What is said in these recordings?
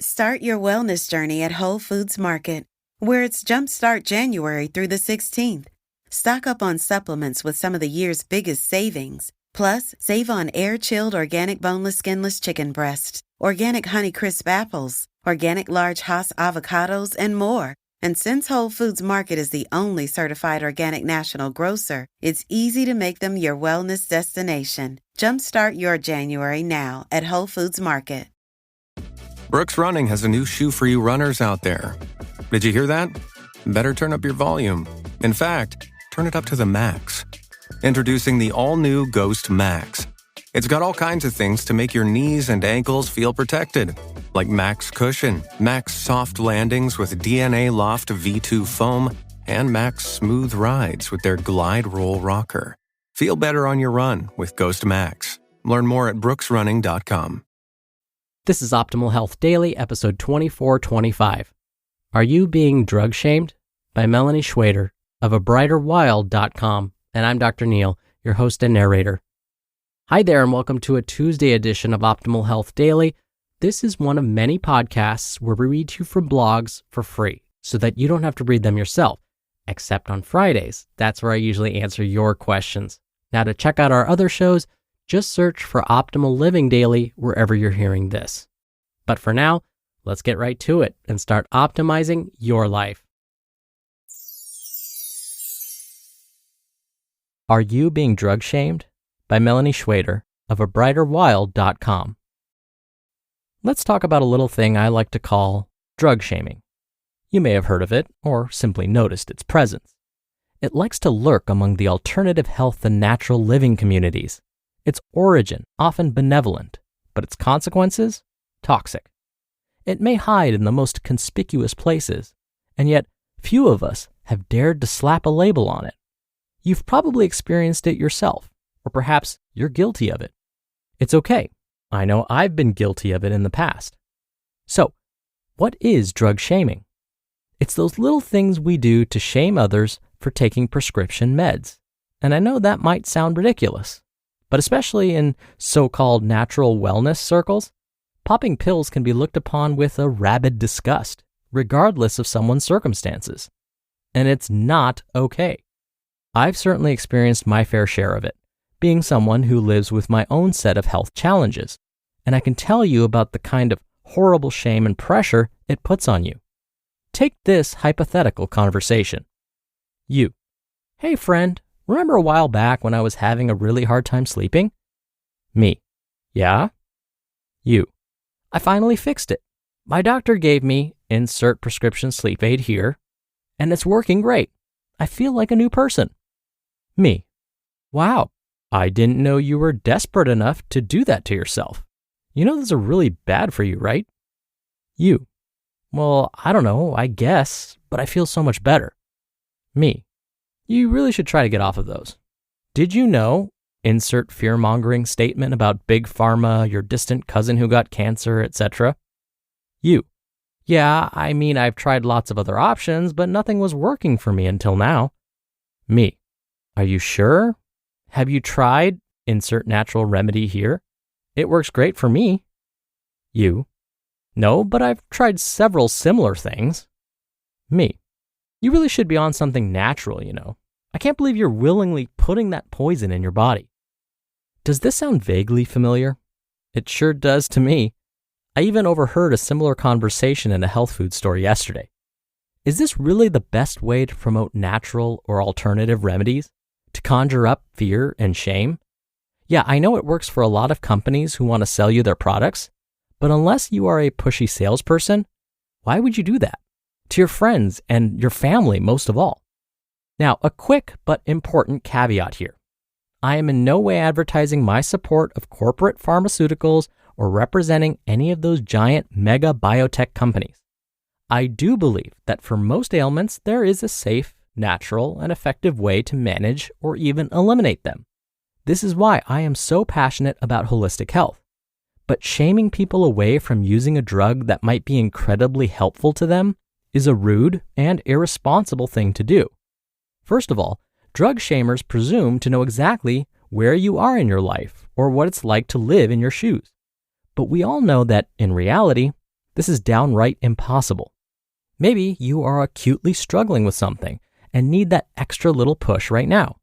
Start your wellness journey at Whole Foods Market, where it's Jumpstart January through the 16th. Stock up on supplements with some of the year's biggest savings. Plus, save on air-chilled organic boneless skinless chicken breasts, organic Honeycrisp apples, organic large Hass avocados, and more. And since Whole Foods Market is the only certified organic national grocer, it's easy to make them your wellness destination. Jumpstart your January now at Whole Foods Market. Brooks Running has a new shoe for you runners out there. Did you hear that? Better turn up your volume. In fact, turn it up to the max. Introducing the all-new Ghost Max. It's got all kinds of things to make your knees and ankles feel protected, like Max Cushion, Max Soft Landings with DNA Loft V2 foam, and Max Smooth Rides with their Glide Roll Rocker. Feel better on your run with Ghost Max. Learn more at brooksrunning.com. This is Optimal Health Daily, episode 2425. Are You Being Drug Shamed? By Melani Schweder of abrighterwild.com. And I'm Dr. Neil, your host and narrator. Hi there, and welcome to a Tuesday edition of Optimal Health Daily. This is one of many podcasts where we read to you from blogs for free so that you don't have to read them yourself, except on Fridays. That's where I usually answer your questions. Now, to check out our other shows, just search for Optimal Living Daily wherever you're hearing this. But for now, let's get right to it and start optimizing your life. Are You Being Drug Shamed? By Melani Schweder of abrighterwild.com. Let's talk about a little thing I like to call drug shaming. You may have heard of it or simply noticed its presence. It likes to lurk among the alternative health and natural living communities. Its origin, often benevolent, but its consequences, toxic. It may hide in the most conspicuous places, and yet few of us have dared to slap a label on it. You've probably experienced it yourself, or perhaps you're guilty of it. It's okay. I know I've been guilty of it in the past. So, what is drug shaming? It's those little things we do to shame others for taking prescription meds. And I know that might sound ridiculous, but especially in so-called natural wellness circles, popping pills can be looked upon with a rabid disgust, regardless of someone's circumstances. And it's not okay. I've certainly experienced my fair share of it, being someone who lives with my own set of health challenges, and I can tell you about the kind of horrible shame and pressure it puts on you. Take this hypothetical conversation. You, hey friend, remember a while back when I was having a really hard time sleeping? Me, yeah? You, I finally fixed it. My doctor gave me insert prescription sleep aid here, and it's working great. I feel like a new person. Me, wow, I didn't know you were desperate enough to do that to yourself. You know those are really bad for you, right? You, well, I don't know, I guess, but I feel so much better. Me, you really should try to get off of those. Did you know, insert fear-mongering statement about big pharma, your distant cousin who got cancer, etc.? You, yeah, I mean, I've tried lots of other options, but nothing was working for me until now. Me, are you sure? Have you tried insert natural remedy here? It works great for me. You, no, but I've tried several similar things. Me, you really should be on something natural, you know. I can't believe you're willingly putting that poison in your body. Does this sound vaguely familiar? It sure does to me. I even overheard a similar conversation in a health food store yesterday. Is this really the best way to promote natural or alternative remedies? To conjure up fear and shame? Yeah, I know it works for a lot of companies who want to sell you their products, but unless you are a pushy salesperson, why would you do that? To your friends and your family most of all. Now, a quick but important caveat here. I am in no way advertising my support of corporate pharmaceuticals or representing any of those giant mega biotech companies. I do believe that for most ailments, there is a safe, natural, and effective way to manage or even eliminate them. This is why I am so passionate about holistic health. But shaming people away from using a drug that might be incredibly helpful to them is a rude and irresponsible thing to do. First of all, drug shamers presume to know exactly where you are in your life or what it's like to live in your shoes. But we all know that, in reality, This is downright impossible. Maybe you are acutely struggling with something and need that extra little push right now.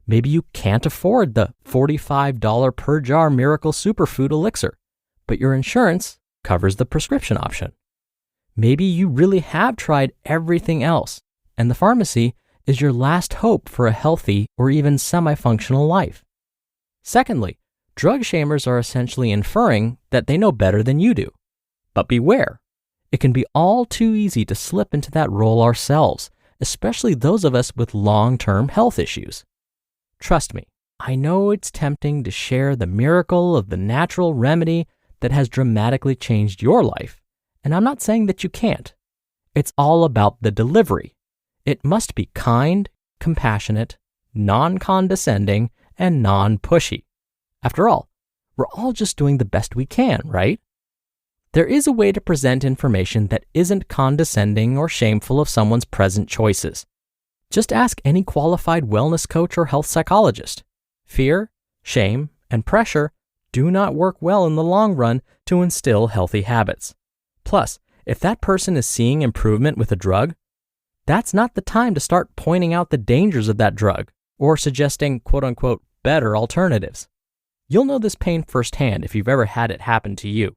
Maybe you can't afford the $45 per jar miracle superfood elixir, but your insurance covers the prescription option. Maybe you really have tried everything else, and the pharmacy is your last hope for a healthy or even semi-functional life. Secondly, drug shamers are essentially inferring that they know better than you do. But beware, it can be all too easy to slip into that role ourselves, especially those of us with long-term health issues. Trust me, I know it's tempting to share the miracle of the natural remedy that has dramatically changed your life, and I'm not saying that you can't. It's all about the delivery. It must be kind, compassionate, non-condescending, and non-pushy. After all, we're all just doing the best we can, right? There is a way to present information that isn't condescending or shameful of someone's present choices. Just ask any qualified wellness coach or health psychologist. Fear, shame, and pressure do not work well in the long run to instill healthy habits. Plus, if that person is seeing improvement with a drug, that's not the time to start pointing out the dangers of that drug or suggesting quote-unquote better alternatives. You'll know this pain firsthand if you've ever had it happen to you.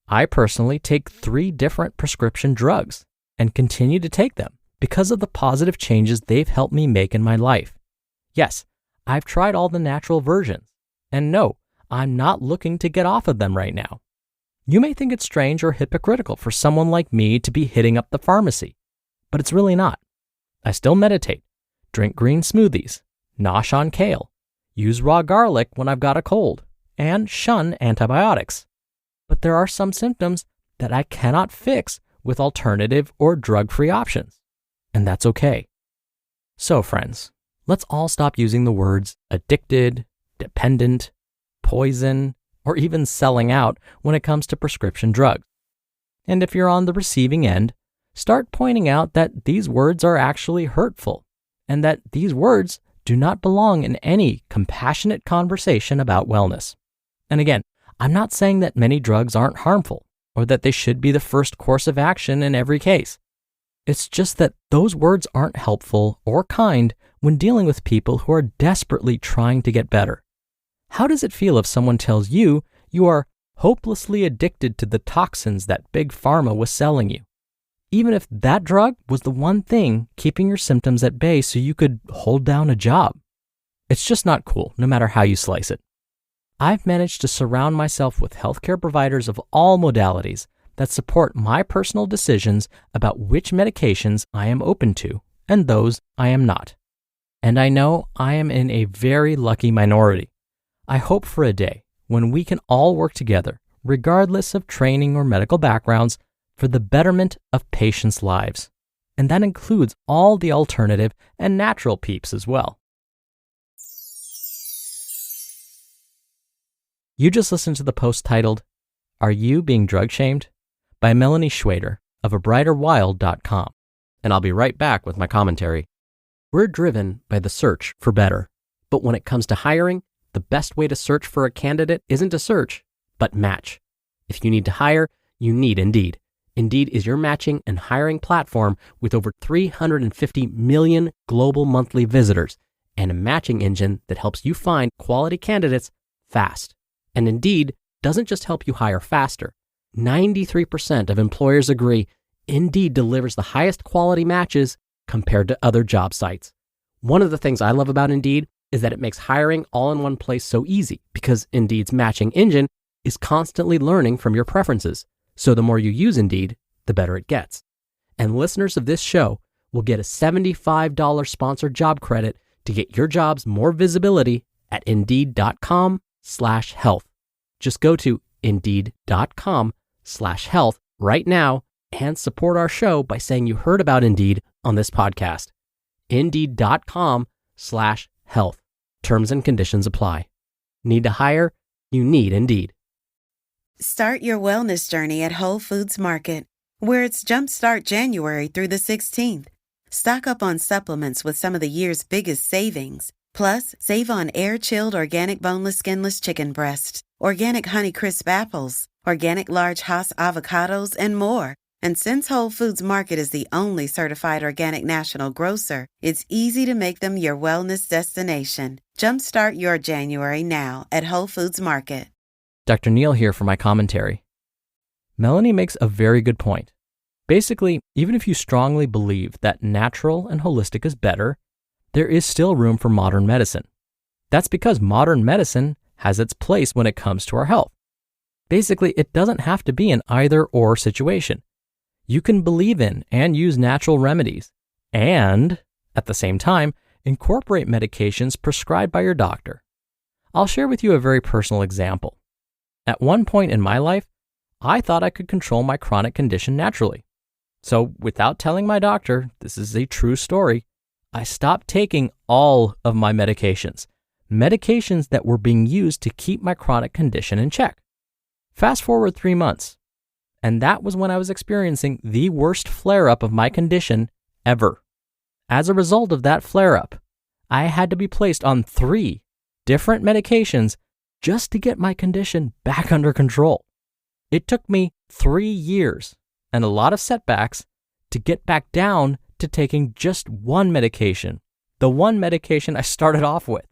I personally take 3 different prescription drugs and continue to take them because of the positive changes they've helped me make in my life. Yes, I've tried all the natural versions, and no, I'm not looking to get off of them right now. You may think it's strange or hypocritical for someone like me to be hitting up the pharmacy, but it's really not. I still meditate, drink green smoothies, nosh on kale, use raw garlic when I've got a cold, and shun antibiotics. But there are some symptoms that I cannot fix with alternative or drug-free options, and that's okay. So friends, let's all stop using the words addicted, dependent, poison, or even selling out when it comes to prescription drugs. And if you're on the receiving end, start pointing out that these words are actually hurtful and that these words do not belong in any compassionate conversation about wellness. And again, I'm not saying that many drugs aren't harmful or that they should be the first course of action in every case. It's just that those words aren't helpful or kind when dealing with people who are desperately trying to get better. How does it feel if someone tells you you are hopelessly addicted to the toxins that Big Pharma was selling you, even if that drug was the one thing keeping your symptoms at bay so you could hold down a job? It's just not cool, no matter how you slice it. I've managed to surround myself with healthcare providers of all modalities that support my personal decisions about which medications I am open to and those I am not. And I know I am in a very lucky minority. I hope for a day when we can all work together, regardless of training or medical backgrounds, for the betterment of patients' lives. And that includes all the alternative and natural peeps as well. You just listened to the post titled, "Are You Being Drug Shamed?" by Melani Schweder of abrighterwild.com. And I'll be right back with my commentary. We're driven by the search for better. But when it comes to hiring, the best way to search for a candidate isn't to search, but match. If you need to hire, you need Indeed. Indeed is your matching and hiring platform with over 350 million global monthly visitors and a matching engine that helps you find quality candidates fast. And Indeed doesn't just help you hire faster. 93% of employers agree Indeed delivers the highest quality matches compared to other job sites. One of the things I love about Indeed is that it makes hiring all in one place so easy because Indeed's matching engine is constantly learning from your preferences. So the more you use Indeed, the better it gets. And listeners of this show will get a $75 sponsored job credit to get your jobs more visibility at Indeed.com/health. Just go to Indeed.com/health right now and support our show by saying you heard about Indeed on this podcast. Indeed.com/health. Terms and conditions apply. Need to hire? You need Indeed. Start your wellness journey at Whole Foods Market, where it's Jumpstart January through the 16th. Stock up on supplements with some of the year's biggest savings. Plus, save on air-chilled organic boneless skinless chicken breast, organic Honey Crisp apples, organic large Hass avocados, and more. And since Whole Foods Market is the only certified organic national grocer, it's easy to make them your wellness destination. Jumpstart your January now at Whole Foods Market. Dr. Neal here for my commentary. Melanie makes a very good point. Basically, even if you strongly believe that natural and holistic is better, there is still room for modern medicine. That's because modern medicine has its place when it comes to our health. Basically, it doesn't have to be an either-or situation. You can believe in and use natural remedies and, at the same time, incorporate medications prescribed by your doctor. I'll share with you a very personal example. At one point in my life, I thought I could control my chronic condition naturally. So, without telling my doctor, this is a true story, I stopped taking all of my medications that were being used to keep my chronic condition in check. Fast forward 3 months, and that was when I was experiencing the worst flare-up of my condition ever. As a result of that flare-up, I had to be placed on 3 different medications just to get my condition back under control. It took me 3 years and a lot of setbacks to get back down to taking just one medication, the one medication I started off with.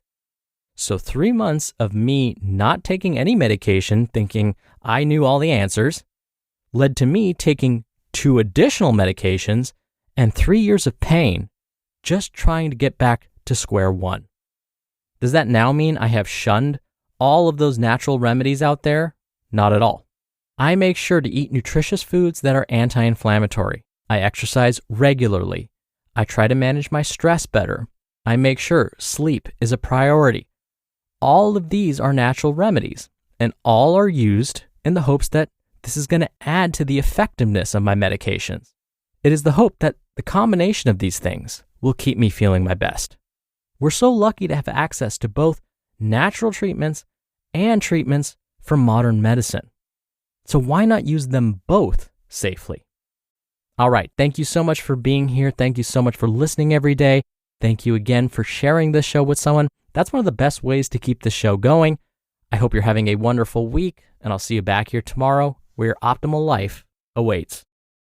So 3 months of me not taking any medication, thinking I knew all the answers, led to me taking 2 additional medications and 3 years of pain just trying to get back to square one. Does that now mean I have shunned all of those natural remedies out there? Not at all. I make sure to eat nutritious foods that are anti-inflammatory. I exercise regularly. I try to manage my stress better. I make sure sleep is a priority. All of these are natural remedies, and all are used in the hopes that this is going to add to the effectiveness of my medications. It is the hope that the combination of these things will keep me feeling my best. We're so lucky to have access to both natural treatments and treatments from modern medicine. So why not use them both safely? All right, thank you so much for being here. Thank you so much for listening every day. Thank you again for sharing this show with someone. That's one of the best ways to keep the show going. I hope you're having a wonderful week, and I'll see you back here tomorrow where your optimal life awaits.